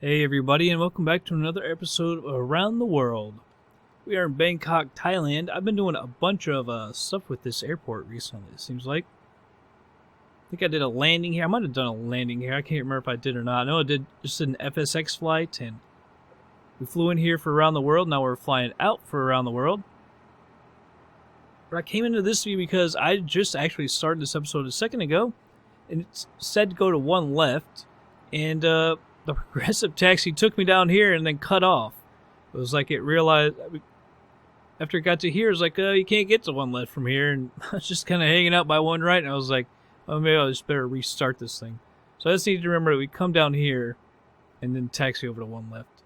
Hey everybody, and welcome back to another episode of Around the World. We are in Bangkok, Thailand. I've been doing a bunch of stuff with this airport recently, it seems like. I think I did a landing here. I might have done a landing here. I can't remember if I did or not. I know I did just an FSX flight, and we flew in here for Around the World. Now we're flying out for Around the World. But I came into this view because I just actually started this episode a second ago, and it said to go to one left, and the progressive taxi took me down here and then cut off. It was like it realized, after it got to here, it was like, you can't get to one left from here, and I was just kind of hanging out by one right, and I was like, oh, maybe I'll just better restart this thing. So I just need to remember that we come down here and then taxi over to one left.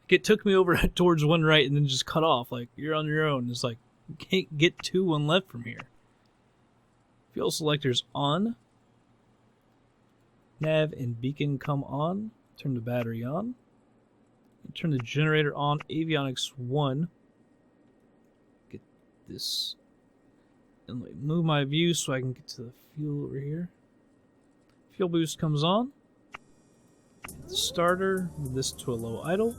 It took me over towards one right and then just cut off, like, you're on your own. It's like, you can't get to one left from here. Fuel selector's on. Nav and beacon come on. Turn the battery on. Turn the generator on. Avionics 1. Get this. And move my view so I can get to the fuel over here. Fuel boost comes on. The starter. Move this to a low idle.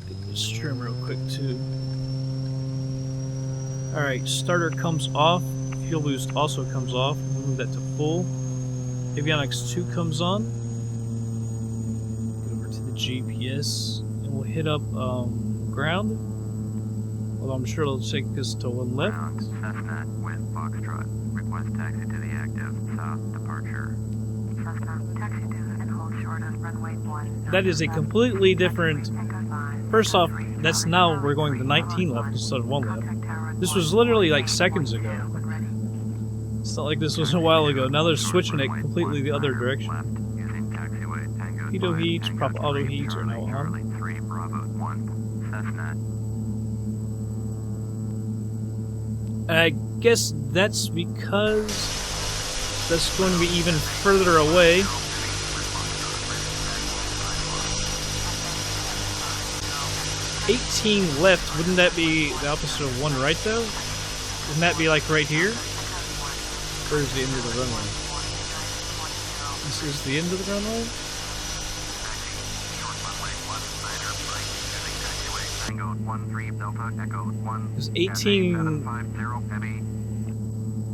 Get this trim real quick too. Alright, starter comes off. Fuel boost also comes off. Move that to full. Avionics 2 comes on. Get over to the GPS. And we'll hit up ground. Although I'm sure it'll take us to one left. Cessna with Foxtrot. Request taxi to the active south departure. Cessna, taxi to and hold short of runway 1. That is a completely different... First off, that's now we're going to 19 left instead of 1 left. This was literally like seconds ago. It's not like this was a while ago. Now they're switching it completely the other direction. Pitot heats, prop auto heats are now on. I guess that's because that's going to be even further away. $18 left, wouldn't that be the opposite of 1 right though? Wouldn't that be like right here? Where's the end of the runway? This is the end of the runway? Is 18...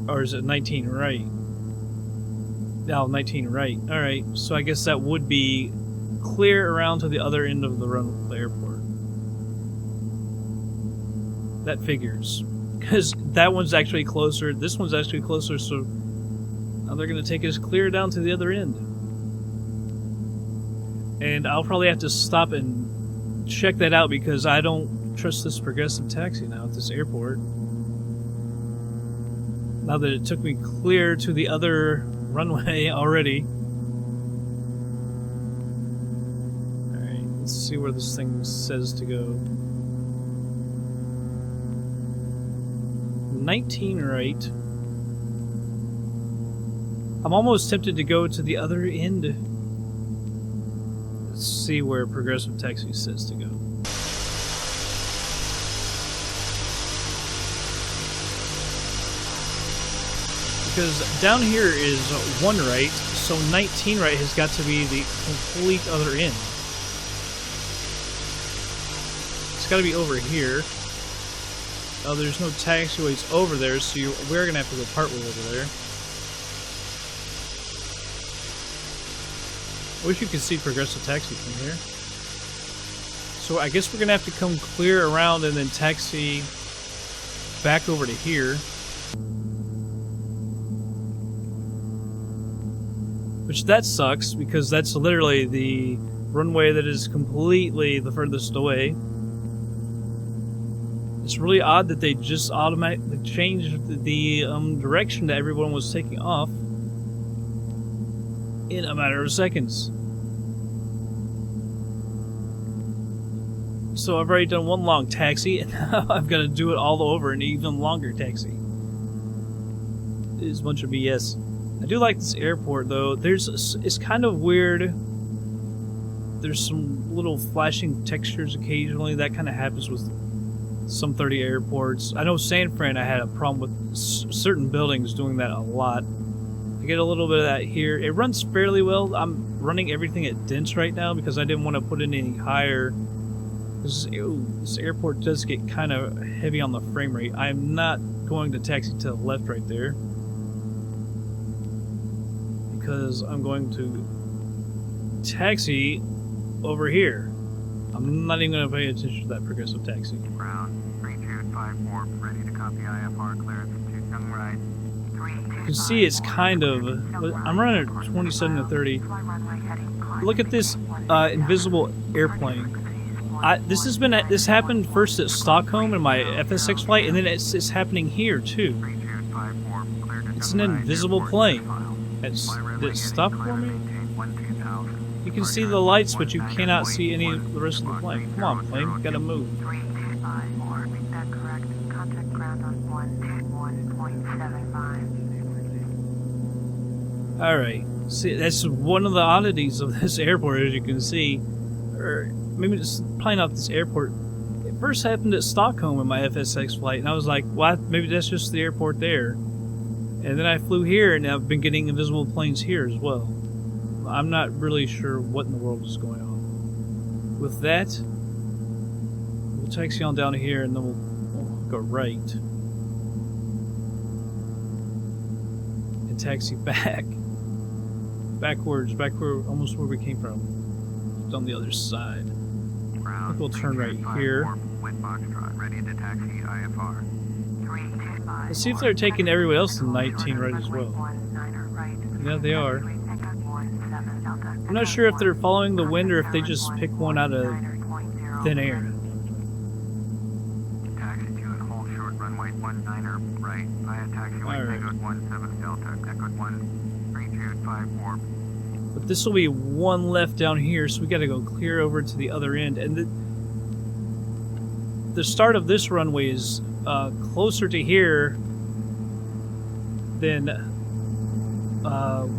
or is it 19 right? No, 19 right. Alright, so I guess that would be clear around to the other end of the airport. That figures. Because that one's actually closer, this one's actually closer, so now they're going to take us clear down to the other end. And I'll probably have to stop and check that out because I don't trust this progressive taxi now at this airport. Now that it took me clear to the other runway already. Alright, let's see where this thing says to go. 19 right. I'm almost tempted to go to the other end. Let's see where progressive taxi says to go. Because down here is 1 right, so 19 right has got to be the complete other end. It's got to be over here. Oh, there's no taxiways over there, so we're going to have to go partway over there. I wish you could see progressive taxi from here. So I guess we're going to have to come clear around and then taxi back over to here. Which that sucks, because that's literally the runway that is completely the furthest away. It's really odd that they just automatically changed the direction that everyone was taking off in a matter of seconds. So I've already done one long taxi, and now I've got to do it all over an even longer taxi. It is a bunch of BS. I do like this airport, though. It's kind of weird. There's some little flashing textures occasionally. That kind of happens with some 30 airports. I know San Fran, I had a problem with certain buildings doing that a lot. I get a little bit of that here. It runs fairly well. I'm running everything at dense right now because I didn't want to put it any higher. This airport does get kind of heavy on the frame rate. I'm not going to taxi to the left right there because I'm going to taxi over here. I'm not even going to pay attention to that progressive taxi. Ground 3254, ready to copy IFR clearance to tongue right. You can see it's kind of... I'm running at 27 to 30. Look at this invisible airplane. This happened first at Stockholm in my FSX flight, and then it's happening here too. It's an invisible plane. Did it stop for me? You can see the lights, but you cannot see any of the rest of the plane. Come on, plane, you gotta move. Alright, see, that's one of the oddities of this airport, as you can see. Or maybe it's probably not this airport. It first happened at Stockholm in my FSX flight, and I was like, well, maybe that's just the airport there. And then I flew here, and I've been getting invisible planes here as well. I'm not really sure what in the world is going on. With that, we'll taxi on down here, and then we'll go right. And taxi back. Backwards, back where, almost where we came from. It's on the other side. I think we'll turn right here. Let's see if they're taking everyone else in 19 right as well. Yeah, they are. I'm not sure if they're following the wind or if they just pick one out of thin air. Taxi to and hold short runway 19er right via taxiway Echo 17 Delta Echo 13254. But this will be one left down here, so we got to go clear over to the other end. And the start of this runway is closer to here than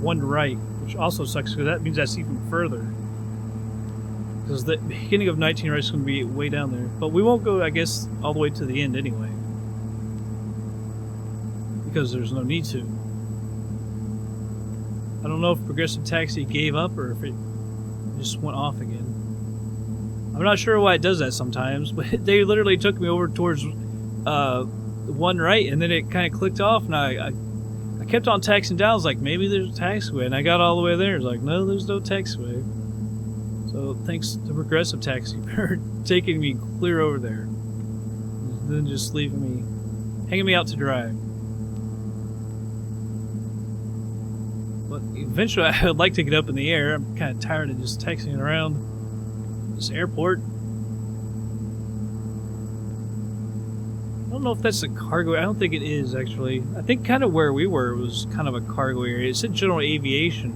one right, which also sucks because that means that's even further. Because the beginning of 19 right is going to be way down there. But we won't go, I guess, all the way to the end anyway. Because there's no need to. I don't know if Progressive Taxi gave up or if it just went off again. I'm not sure why it does that sometimes, but they literally took me over towards one right, and then it kind of clicked off, and I kept on taxiing down. I was like, maybe there's a taxiway, and I got all the way there. It's like, no, there's no taxiway. So thanks to Progressive Taxi for taking me clear over there, and then just leaving me, hanging me out to dry. But eventually, I would like to get up in the air. I'm kind of tired of just taxiing around this airport. I don't know if that's a cargo. I don't think it is, actually. I think kind of where we were was kind of a cargo area. It said general aviation,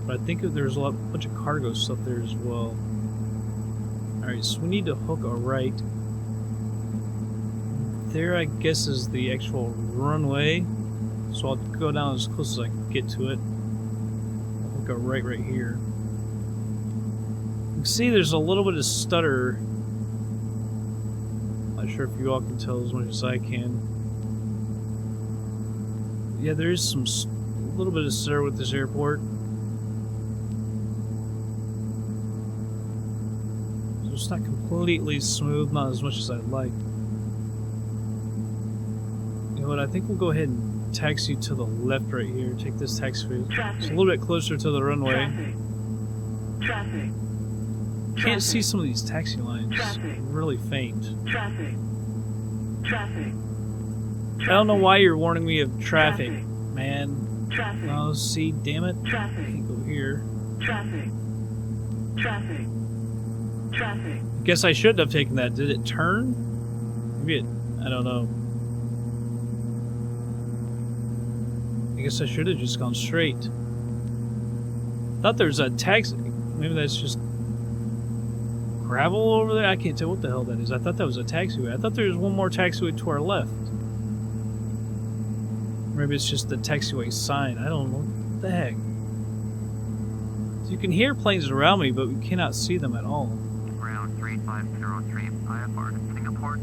but I think there's a bunch of cargo stuff there as well. Alright, so we need to hook a right. There, I guess, is the actual runway. So I'll go down as close as I can get to it. I'll hook a right here. You can see there's a little bit of stutter. Not sure if you all can tell as much as I can. Yeah, there is a little bit of stutter with this airport. So it's not completely smooth, not as much as I'd like. You know what, I think we'll go ahead and taxi to the left right here. Take this taxiway. It's a little bit closer to the runway. Traffic. Can't see some of these taxi lines. Really faint. Traffic. I don't know why you're warning me of traffic, man. Oh, see, damn it. I can't go here. I guess I shouldn't have taken that. Did it turn? Maybe it... I don't know. I guess I should have just gone straight. Thought there was a taxi. Maybe that's just gravel over there? I can't tell what the hell that is. I thought that was a taxiway. I thought there was one more taxiway to our left. Maybe it's just the taxiway sign. I don't know. What the heck? So you can hear planes around me, but we cannot see them at all. Ground 3503, IFR to Singapore.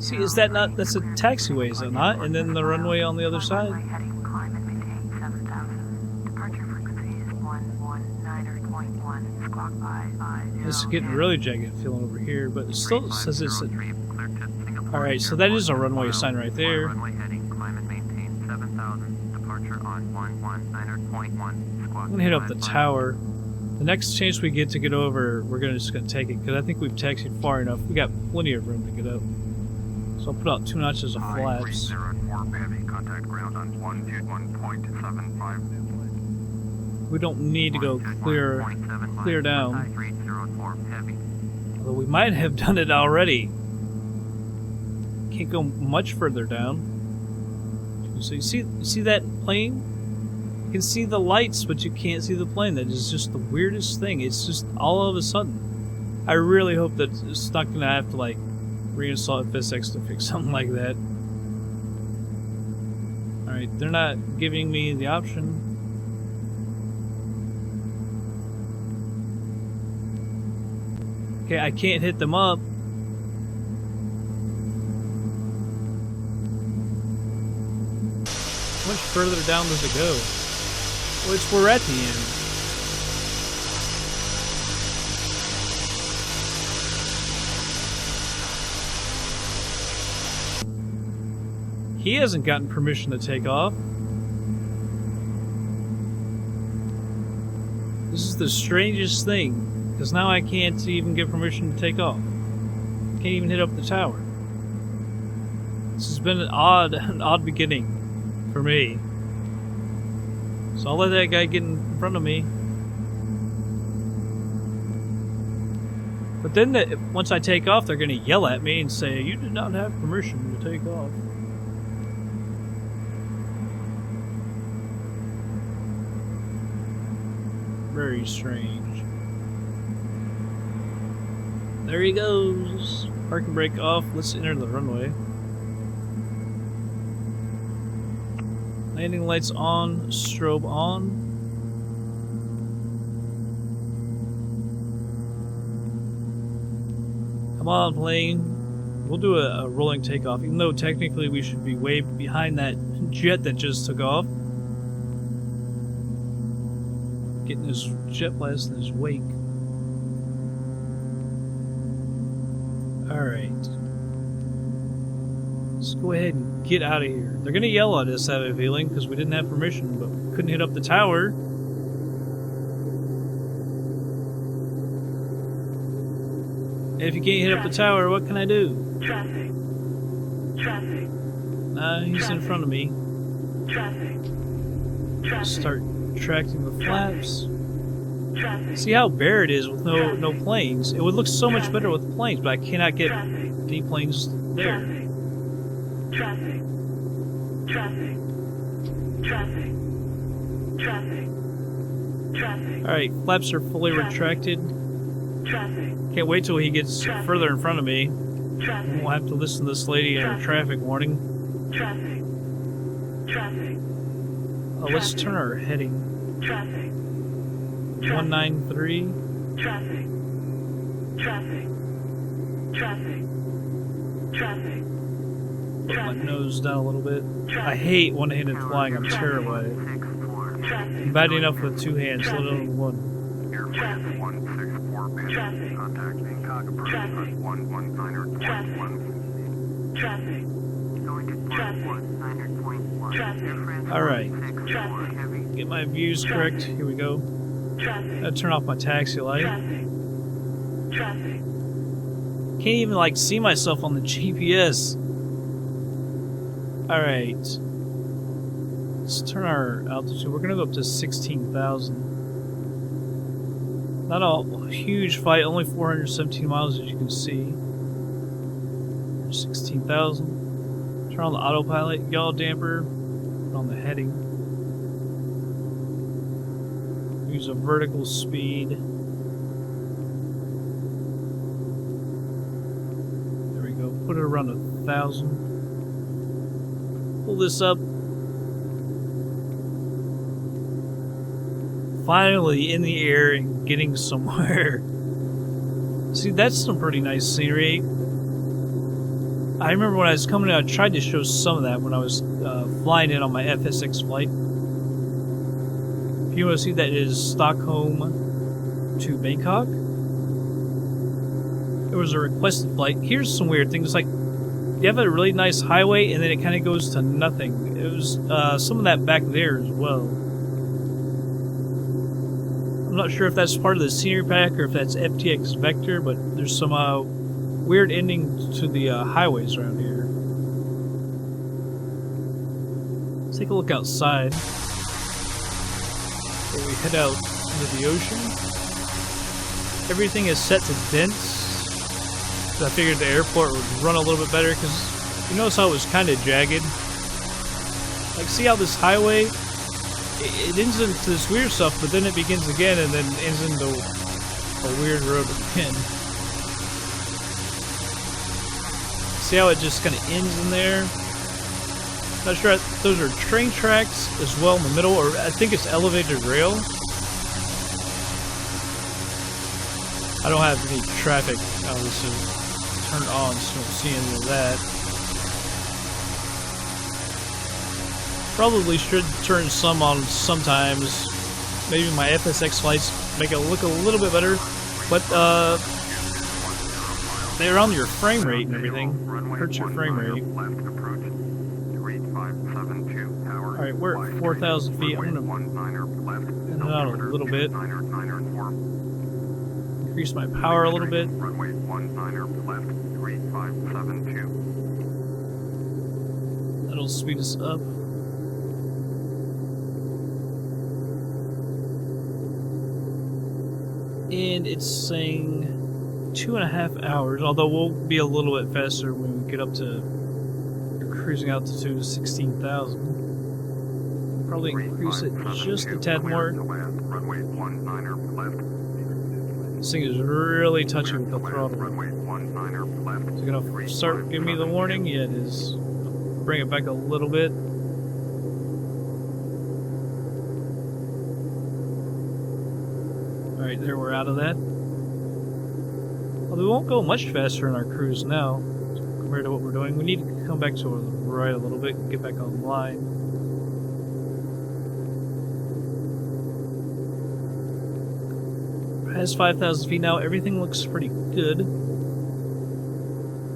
See, is that not, that's a taxiway, is it not? And then the runway on the other side? Runway heading, climb and maintain 7,000. Departure frequency is 119.1. Squawk by 50. This is getting really jagged feeling over here, but it still says it's a... Alright, so that is a runway sign right there. Runway heading, climb and maintain 7,000. Departure on 119.1. I'm gonna hit up the tower. The next chance we get to get over, we're just gonna take it, because I think we've taxied far enough. We got plenty of room to get up. So I'll put out 2 notches of flaps. Heavy contact ground on 121.75. We don't need to go clear down. Although we might have done it already. Can't go much further down. So you see that plane? You can see the lights, but you can't see the plane. That is just the weirdest thing. It's just all of a sudden. I really hope that it's not gonna have to like reinstall FSX to fix something like that. Alright, they're not giving me the option. Okay, I can't hit them up. How much further down does it go? Well, we're at the end. He hasn't gotten permission to take off. This is the strangest thing, because now I can't even get permission to take off. Can't even hit up the tower. This has been an odd beginning for me. So I'll let that guy get in front of me. But then once I take off, they're going to yell at me and say, "You did not have permission to take off." Very strange. There he goes. Parking brake off. Let's enter the runway. Landing lights on. Strobe on. Come on, plane. We'll do a rolling takeoff, even though technically we should be way behind that jet that just took off. Getting his jet blast in his wake. Alright. Let's go ahead and get out of here. They're gonna yell at us, I have a feeling, because we didn't have permission, but we couldn't hit up the tower. And if you can't hit up the tower, what can I do? Traffic. Traffic. He's in front of me. Traffic. Start tracking the flaps. Traffic. See how bare it is with no planes. It would look so much better with planes, but I cannot get any planes there. Traffic. Traffic. Traffic. Traffic. Traffic. Alright, flaps are fully retracted. Traffic. Can't wait till he gets further in front of me. Traffic. We'll have to listen to this lady and her traffic warning. Traffic. Traffic. Oh, let's turn our heading. Traffic. 193. Traffic. Traffic. Traffic. Traffic. Put my nose down a little bit. I hate one-handed flying. I'm terrible at it. I'm bad enough with 2 hands, let alone 1. Traffic. 164 Traffic. Contact Bangkok approach Traffic. 119.1. Traffic. Going to Traffic. 119.1. Traffic. Alright, Traffic. get my views correct. Here we go. Traffic. Gotta turn off my taxi light. Traffic. Traffic. Can't even like see myself on the GPS. Alright. Let's turn our altitude. We're gonna go up to 16,000. Not a huge fight, only 417 miles as you can see. 16,000. Turn on the autopilot, yaw damper, put on the heading. Use a vertical speed. There we go. Put it around 1,000. Pull this up. Finally in the air and getting somewhere. See, that's some pretty nice scenery. I remember when I was coming in, I tried to show some of that when I was flying in on my FSX flight. If you want to see, that is Stockholm to Bangkok. It was a requested flight. Here's some weird things, like you have a really nice highway and then it kind of goes to nothing. It was some of that back there as well. I'm not sure if that's part of the scenery pack or if that's FTX Vector, but there's some weird ending to the highways around here. Let's take a look outside. So we head out into the ocean. Everything is set to dense. So I figured the airport would run a little bit better because you notice how it was kind of jagged. Like, see how this highway, it ends into this weird stuff, but then it begins again and then ends into a weird road again. See how it just kind of ends in there? Not sure, those are train tracks as well in the middle, or I think it's elevated rail. I don't have any traffic, obviously, turned on, so I don't see any of that. Probably should turn some on sometimes. Maybe my FSX flights make it look a little bit better, but they're on your frame rate and everything. Hurts your frame rate. Alright, we're at 4,000 feet. I'm gonna in and out a little bit. Increase my power a little bit. That'll speed us up. And it's saying 2.5 hours, although we'll be a little bit faster when we get up to cruising altitude of 16,000. Probably increase it just a tad more. This thing is really touchy with the throttle. Is it gonna start giving me the warning? Yeah, it is. Bring it back a little bit. Alright, there, we're out of that. Well, we won't go much faster in our cruise now compared to what we're doing. We need to come back to the right a little bit and get back online. Past 5,000 feet now, everything looks pretty good.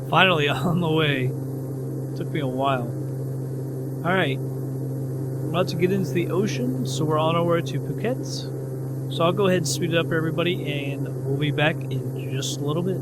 Finally on the way. Took me a while. Alright. We're about to get into the ocean, so we're on our way to Phuket. So I'll go ahead and speed it up, everybody, and we'll be back in just a little bit.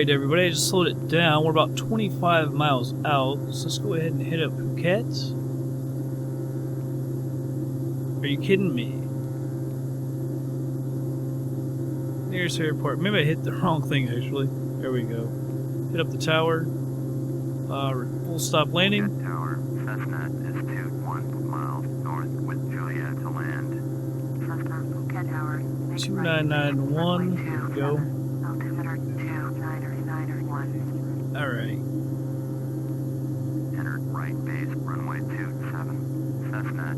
Alright everybody, I just slowed it down. We're about 25 miles out, so let's go ahead and hit up Phuket. Are you kidding me? Nearest airport. Maybe I hit the wrong thing actually. There we go. Hit up the tower. Full stop landing. Phuket Tower, Cessna is 21 miles north with Juliet to land. Cessna, Phuket Tower. 2991. There we go. Altimeter 29991. Alright. Enter right base, runway 27, Cessna.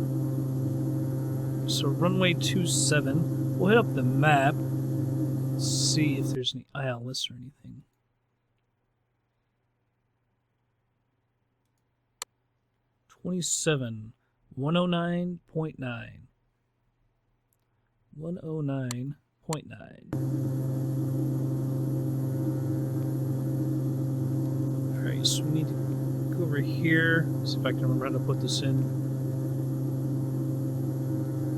So runway 27. We'll hit up the map. See if there's any ILS or anything. (27) 109.9. 109.9. Alright, so we need to go over here. See if I can remember how to put this in.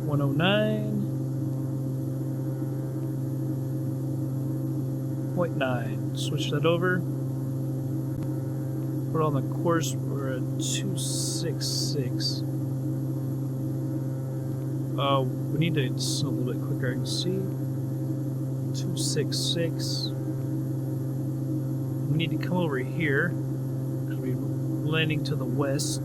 109.9. Switch that over. Put on the course. We're at 266. We need to just a little bit quicker. I can see 266. We need to come over here because we're landing to the west.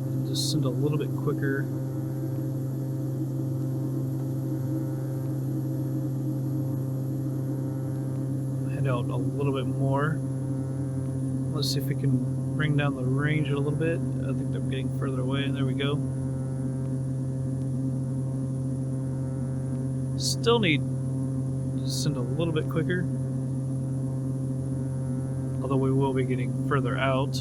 And just send a little bit quicker. Out a little bit more. Let's see if we can bring down the range a little bit. I think I'm getting further away, and there we go. Still need to send a little bit quicker, although we will be getting further out.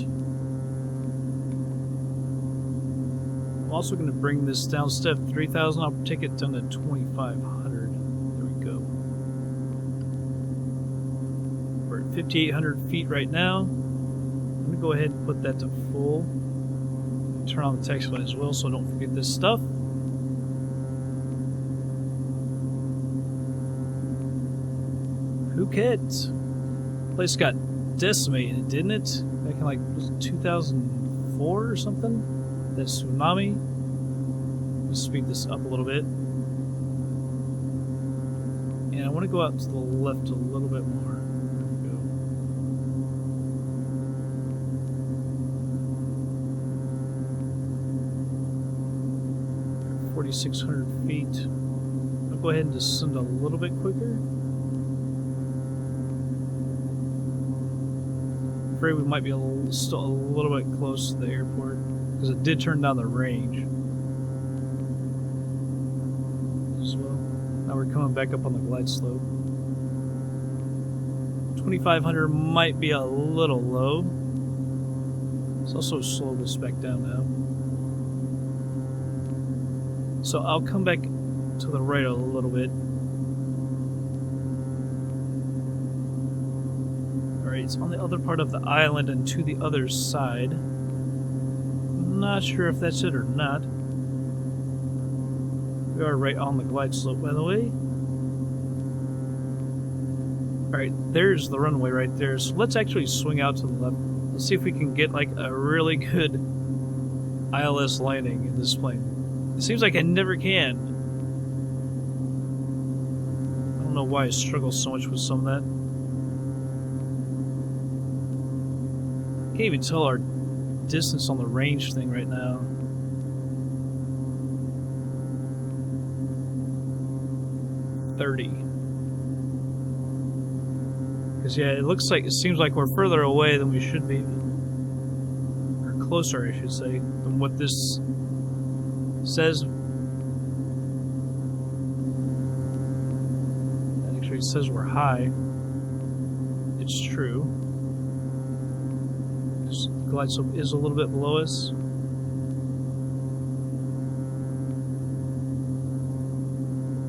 I'm also going to bring this down step 3000. I'll take it down to 2500. 5,800 feet right now. I'm going to go ahead and put that to full. Turn on the text light as well so I don't forget this stuff. Phuket. Place got decimated, didn't it? Back in like, was it 2004 or something? That tsunami. Let's speed this up a little bit. And I want to go out to the left a little bit more. 4,600 feet. I'll go ahead and just send a little bit quicker. I'm afraid we might be still a little bit close to the airport because it did turn down the range as well. Now we're coming back up on the glide slope. 2,500 might be a little low. It's also slow this back down now. So I'll come back to the right a little bit. Alright, it's on the other part of the island and to the other side. I'm not sure if that's it or not. We are right on the glide slope, by the way. Alright, there's the runway right there. So let's actually swing out to the left. Let's see if we can get like a really good ILS landing in this plane. It seems like I never can. I don't know why I struggle so much with some of that. Can't even tell our distance on the range thing right now. Because yeah, it seems like we're further away than we should be. Or closer, I should say, than what this says. That actually says we're high. It's true. This glide slope is a little bit below us.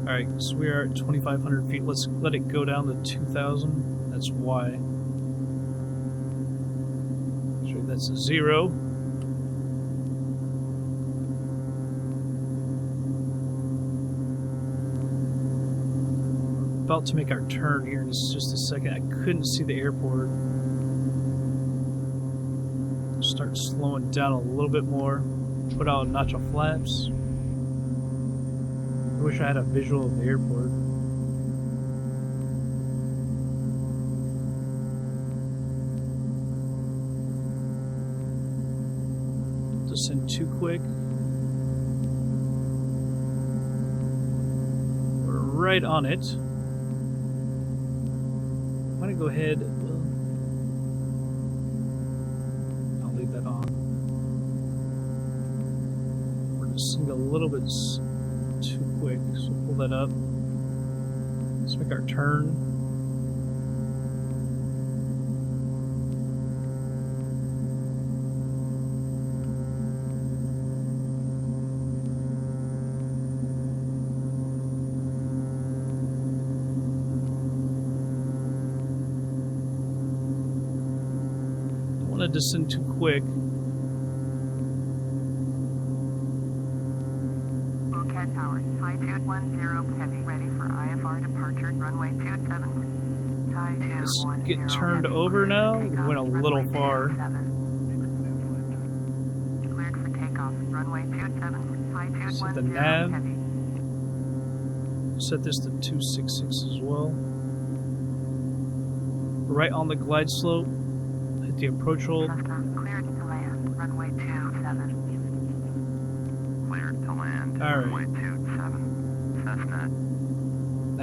Alright, so we are at 2,500 feet. Let's let it go down to 2,000. That's Y. Sure, that's a 0. about to make our turn here in just a second. I couldn't see the airport. Start slowing down a little bit more. Put out a notch of flaps. I wish I had a visual of the airport. Descend too quick. We're right on it. I'm gonna go ahead. I'll leave that on. We're just a little bit too quick, so pull that up. Let's make our turn. Don't want to descend too quick. Phuket Tower, high 210, heavy, ready for IFR departure, runway 27. High Let's 210, get turned over now. We went a little far. Cleared for takeoff, runway 27, high 210, Set the nav. heavy. Set this to 266 as well. Right on the glide slope. Hit the approach hold. Cessna, cleared to land, runway 27. Cleared to land. All right. Runway 27. Cessna.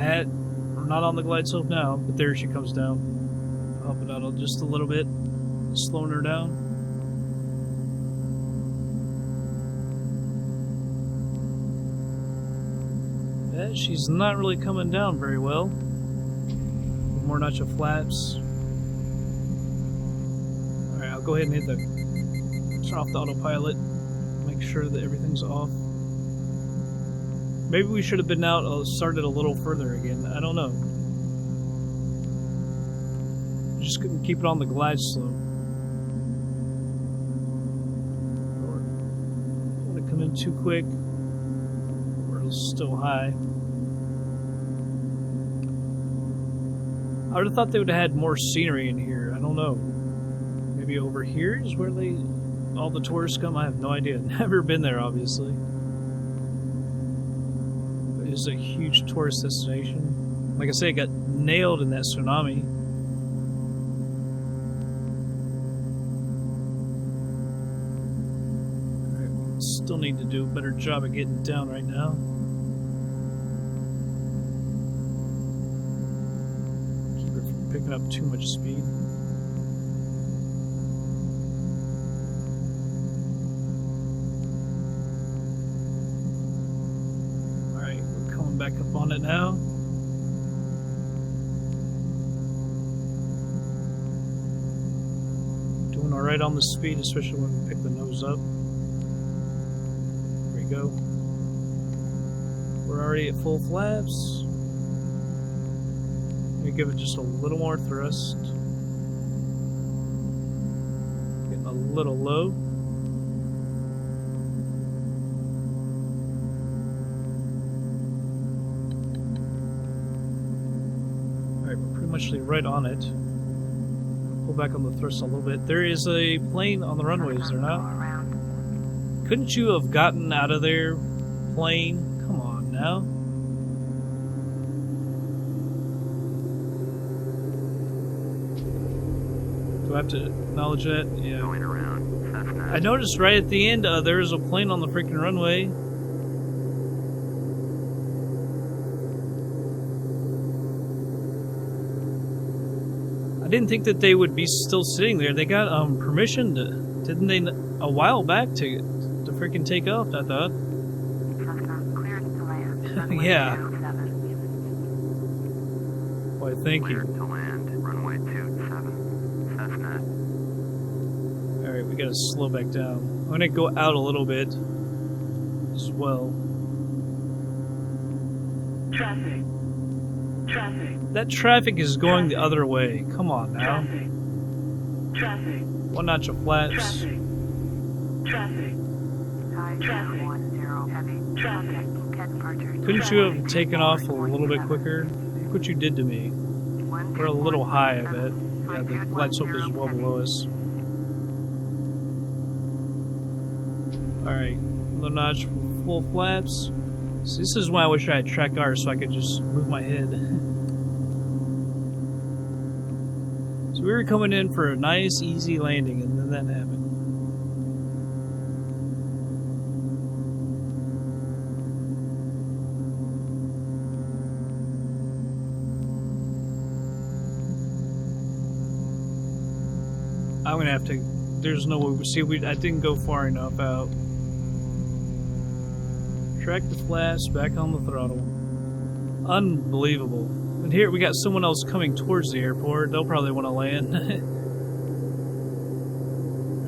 That, we're not on the glide slope now, but there she comes down. Up it out just a little bit, slowing her down. Yeah, she's not really coming down very well. One more notch of flaps. Alright, I'll go ahead and hit the turn off the autopilot. Make sure that everything's off. Maybe we should have been out, started a little further again. I don't know. Just couldn't keep it on the glide slope. Don't want to come in too quick. We're still high. I would have thought they would have had more scenery in here. I don't know. Maybe over here is where all the tourists come? I have no idea. Never been there, obviously. It is a huge tourist destination. Like I say, it got nailed in that tsunami. Alright, we still need to do a better job of getting down right now. Keep it from picking up too much speed. Back up on it now. Doing alright on the speed, especially when we pick the nose up. There we go. We're already at full flaps. Let me give it just a little more thrust. Getting a little low. Right on it. Pull back on the thrust a little bit. There is a plane on the runway, is there not? Couldn't you have gotten out of there, plane? Come on now. Do I have to acknowledge that? Yeah. Going around. Cessna. I noticed right at the end there's a plane on the freaking runway. I didn't think that they would be still sitting there. They got permission to, didn't they, a while back to freaking take off, I thought. Cessna, cleared to land, runway Yeah. 27. Why, thank Cleared you. to land. Runway 27. Cessna. Alright, we gotta slow back down. I'm gonna go out a little bit as well. Traffic. Traffic. That traffic is going the other way. Come on now. Traffic. One notch of flaps. Traffic. High 210, heavy. Traffic. Phuket departure. Couldn't you have taken off a little bit quicker? Look what you did to me. We're a little high, I bet. Yeah, the glide slope is well below us. Alright, another notch for full flaps. So this is why I wish I had track R so I could just move my head. So we were coming in for a nice, easy landing, and then that happened. I'm gonna have to. There's no way. See, I didn't go far enough out. Track the flaps, back on the throttle. Unbelievable. And here we got someone else coming towards the airport. They'll probably want to land.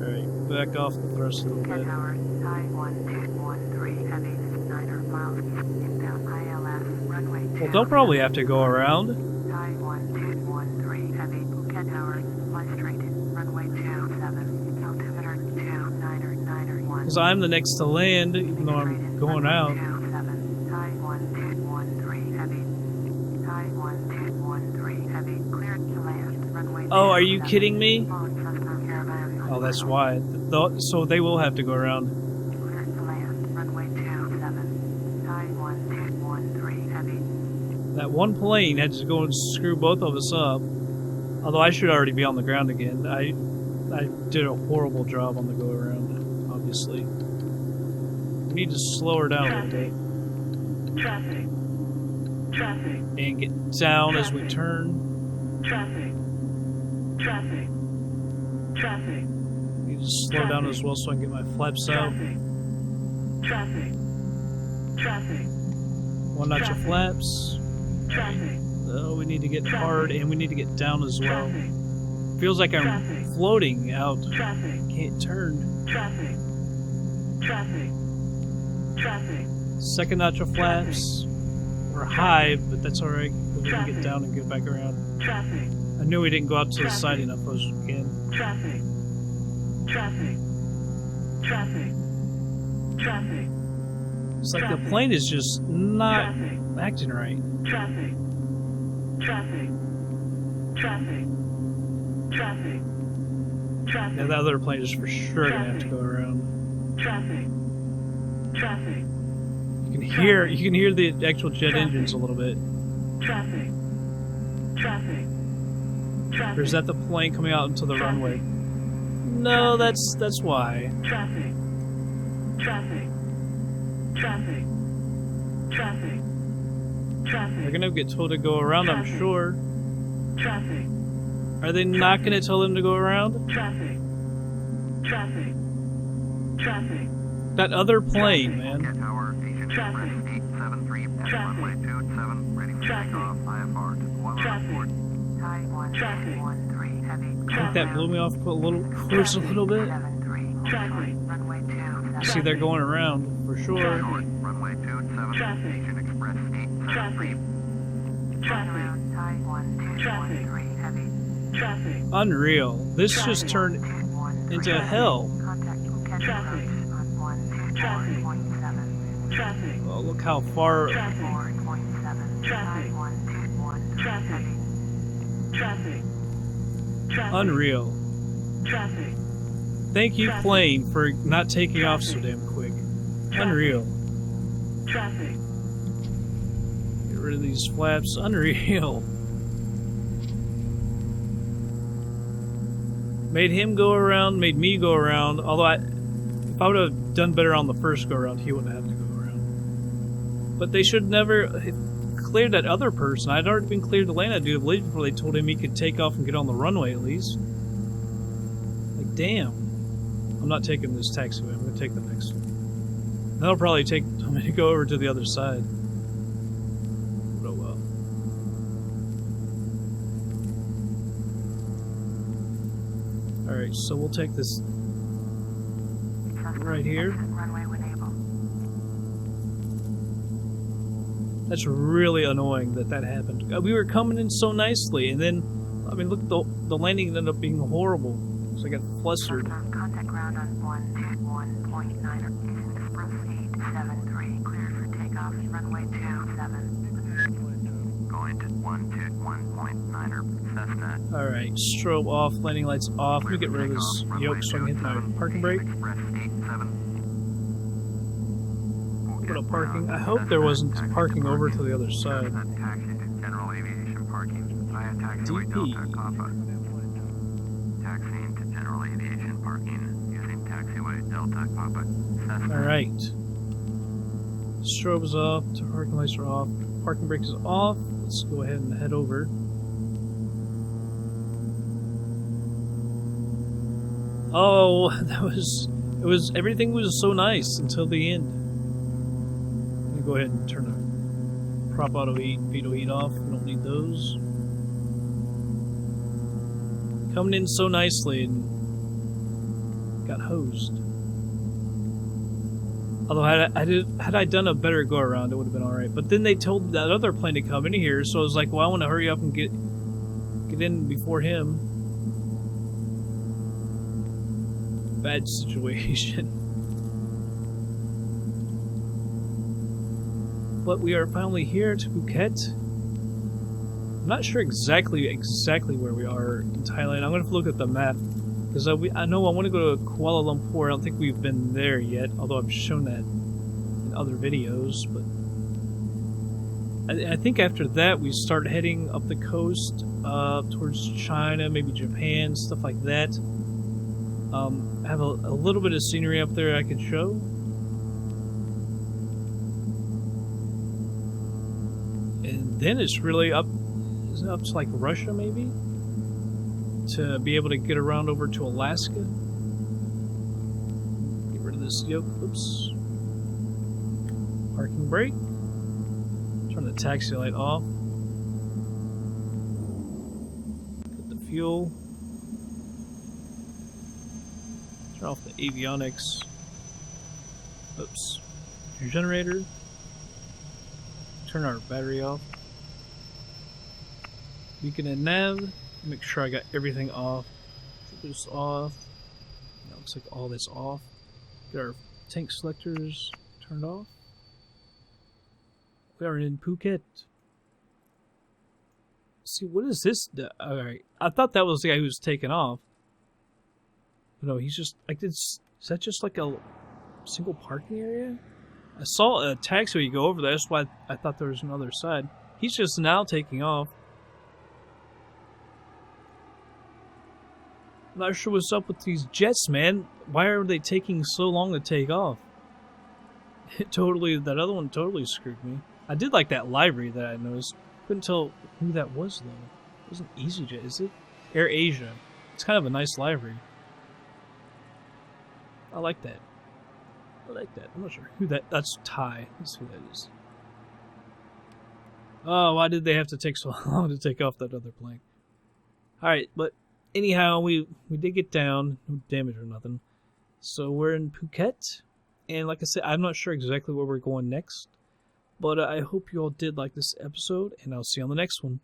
Alright, back off the thrust a little bit. Tower, Thai 1213, heavy, 9 miles inbound ILS, runway 2. Well, they'll probably have to go around. Thai 1213, heavy, Phuket Tower, fly straight, runway 27, altimeter 29991. Because I'm the next to land, even though I'm going out. Thai 1213, heavy, Thai 1213, heavy, cleared to land, runway Oh, are you 27, kidding me? following Cessna Caravan. Oh, that's why. So they will have to go around. Cleared to land, runway 27, Thai 1213, heavy. That one plane had to go and screw both of us up. Although I should already be on the ground again. I did a horrible job on the go around, obviously. We need to slow her down a little bit. Traffic. Traffic. And get down as we turn. Traffic. Traffic. Traffic. Need to slow down as well so I can get my flaps out. Traffic. Traffic. Traffic. One notch of flaps. Traffic. Oh, we need to get hard and we need to get down as well. Traffic. Feels like I'm floating out. Traffic. Can't turn. Traffic. Traffic. Traffic. Second notch of flaps. We're high, but that's alright. We can get down and get back around. Traffic. I knew we didn't go out to the side enough again. Traffic. Traffic. Traffic. Traffic. It's like the plane is just not Traffic. acting right. Traffic. Traffic. Traffic. Traffic. Traffic. Yeah, the other plane is for sure gonna have to go around. Traffic. Traffic. You can hear the actual jet engines a little bit. Traffic. Traffic. Traffic. Or is that the plane coming out into the runway? No, that's why. Traffic. Traffic. Traffic. Traffic. Traffic. They're gonna get told to go around, I'm sure. Traffic. Are they not gonna tell them to go around? Traffic. Traffic. Traffic. That other plane, man. Phuket Tower, Asian Express Traffic. 873 at Traffic. runway 27, ready for Traffic. takeoff, IFR to Kuala Traffic. Lumpur. Thai 1213, heavy. I think that blew me off a little course a little bit. 73, Traffic. runway 27. You see, they're going around for sure. Short, runway 27, Traffic. Asian Express 873. Traffic. Around Thai 1213, heavy. Traffic. Unreal. This just turned into hell. Contact Phuket Traffic. approach on Traffic. 124.7. Traffic. Oh, look how far. Traffic. 4.7. Traffic. Thai 1213, Traffic. heavy. Traffic. Traffic. Unreal. Traffic. Thank you, plane, for not taking off so damn quick. Unreal. Traffic. Get rid of these flaps. Unreal. Made him go around, made me go around. Although if I would have done better on the first go around, he wouldn't have to go around. But they should never have cleared that other person. I'd already been cleared to land that dude before they told him he could take off and get on the runway at least. Like, damn. I'm not taking this taxiway. I'm going to take the next one. That'll probably take me to go over to the other side. But oh well. Alright, so we'll take this right here. Runway when able. That's really annoying that happened. We were coming in so nicely, and then, I mean, look, the landing ended up being horrible. So I got flustered. Contact ground on 121.9. East Express 873, cleared for takeoff, runway 27. Going 121.9er Cessna. Alright, strobe off, landing lights off. Let me get rid of this yoke so I can hit my parking brake. Express 87. Put up parking. I hope there wasn't parking over to the other side. Taxi to general aviation parking via taxiway DP. Delta Papa. Taxiing to general aviation parking using taxiway Delta Papa. Cessna. Alright. Strobe is off, parking lights are off, parking brake is off. Let's go ahead and head over. Oh, everything was so nice until the end. Let me go ahead and turn the prop auto heat, veto heat off. We don't need those. Coming in so nicely and got hosed. Although had I done a better go around, it would have been all right. But then they told that other plane to come in here, so I was like, well, I want to hurry up and get in before him. Bad situation. But we are finally here to Phuket. I'm not sure exactly where we are in Thailand. I'm gonna have to look at the map because I know I want to go to Kuala Lumpur. I don't think we've been there yet, although I've shown that in other videos. But I think after that we start heading up the coast towards China, maybe Japan, stuff like that. I have a little bit of scenery up there I could show. And then it's really up to like Russia maybe? To be able to get around over to Alaska. Get rid of this yoke. Oops. Parking brake. Turn the taxi light off. Put the fuel. Turn off the avionics. Oops. Your generator. Turn our battery off. Beacon and nav. Make sure I got everything off. Put this off. That looks like all this off. Get our tank selectors turned off. We are in Phuket. See, what is this? Alright. I thought that was the guy who was taking off. No, he's just like is that just like a single parking area? I saw a taxiway go over there, that's why I thought there was another side. He's just now taking off. I'm not sure what's up with these jets, man. Why are they taking so long to take off? That other one totally screwed me. I did like that livery that I noticed. Couldn't tell who that was though. It wasn't EasyJet, is it? Air Asia. It's kind of a nice livery. I like that. I'm not sure who that's Thai. Let's see who that is. Oh, why did they have to take so long to take off that other plane? Alright, but anyhow, we did get down. No damage or nothing. So we're in Phuket. And like I said, I'm not sure exactly where we're going next. But I hope you all did like this episode. And I'll see you on the next one.